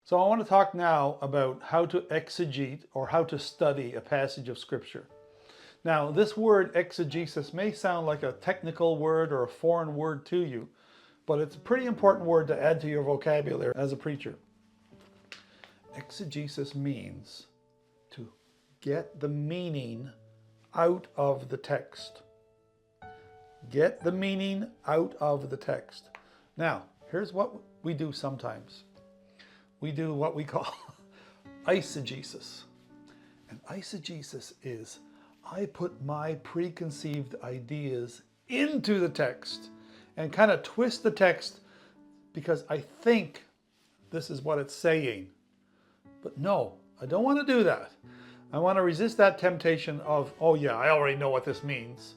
So I want to talk now about how to exegete or how to study a passage of Scripture. Now, this word exegesis may sound like a technical word or a foreign word to you, but it's a pretty important word to add to your vocabulary as a preacher. Exegesis means to get the meaning out of the text. Get the meaning out of the text. Now, here's what we do sometimes. We do what we call eisegesis. And eisegesis is I put my preconceived ideas into the text and kind of twist the text because I think this is what it's saying. But no, I don't want to do that. I want to resist that temptation of, oh yeah, I already know what this means,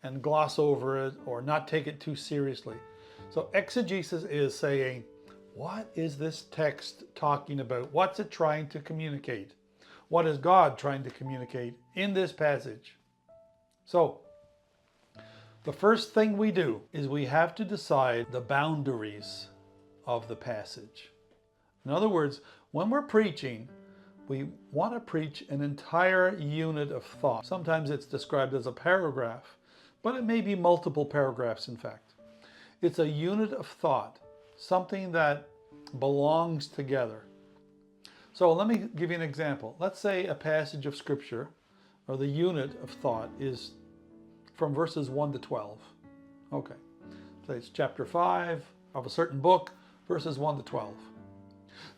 and gloss over it or not take it too seriously. So exegesis is saying, what is this text talking about? What's it trying to communicate? What is God trying to communicate in this passage? So, the first thing we do is we have to decide the boundaries of the passage. In other words, when we're preaching, we want to preach an entire unit of thought. Sometimes it's described as a paragraph, but it may be multiple paragraphs, in fact. It's a unit of thought, something that belongs together. So let me give you an example. Let's say a passage of Scripture, or the unit of thought, is from verses 1 to 12. Okay, so it's chapter 5 of a certain book, verses 1 to 12.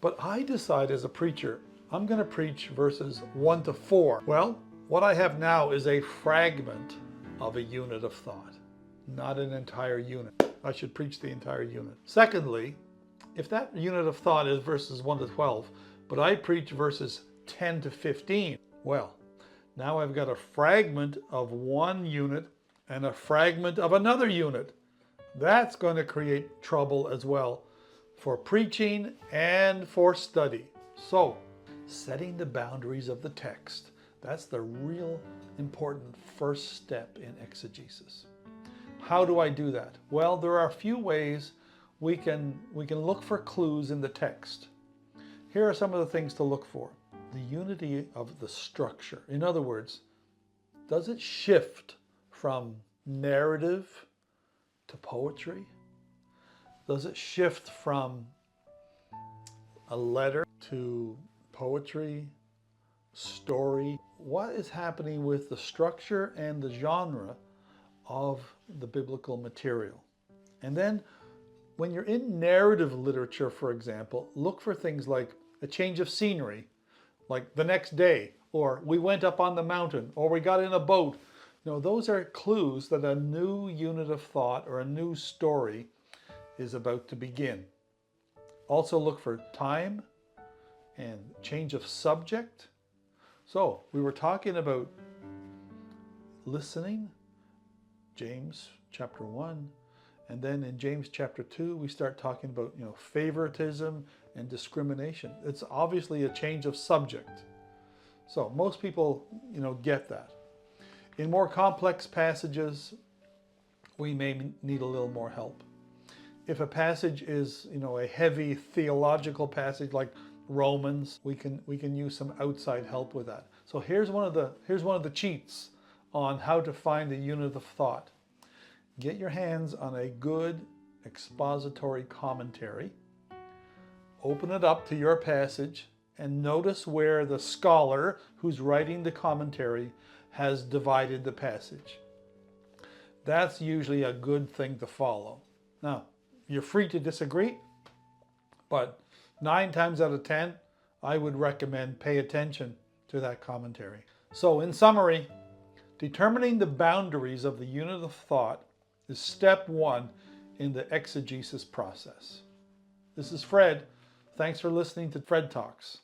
But I decide as a preacher, I'm going to preach verses 1 to 4. Well, what I have now is a fragment of a unit of thought, not an entire unit. I should preach the entire unit. Secondly, if that unit of thought is verses 1 to 12, but I preach verses 10 to 15, well, now I've got a fragment of one unit and a fragment of another unit. That's going to create trouble as well for preaching and for study. So, setting the boundaries of the text, that's the real important first step in exegesis. How do I do that? Well, there are a few ways we can look for clues in the text. Here are some of the things to look for. The unity of the structure. In other words, does it shift from narrative to poetry? Does it shift from a letter to poetry, story? What is happening with the structure and the genre of the biblical material? And then when you're in narrative literature, for example, look for things like a change of scenery, like the next day, or we went up on the mountain, or we got in a boat. You know, those are clues that a new unit of thought or a new story is about to begin. Also look for time and change of subject. So we were talking about listening, James chapter 1, and then in James chapter 2 we start talking about, favoritism and discrimination. It's obviously a change of subject. So most people, get that. In more complex passages, we may need a little more help. If a passage is, a heavy theological passage like Romans, we can use some outside help with that. So here's one of the cheats on how to find a unit of thought. Get your hands on a good expository commentary. Open it up to your passage and notice where the scholar who's writing the commentary has divided the passage. That's usually a good thing to follow. Now, you're free to disagree, but 9 times out of 10, I would recommend pay attention to that commentary. So in summary, determining the boundaries of the unit of thought is step 1 in the exegesis process. This is Fred. Thanks for listening to Fred Talks.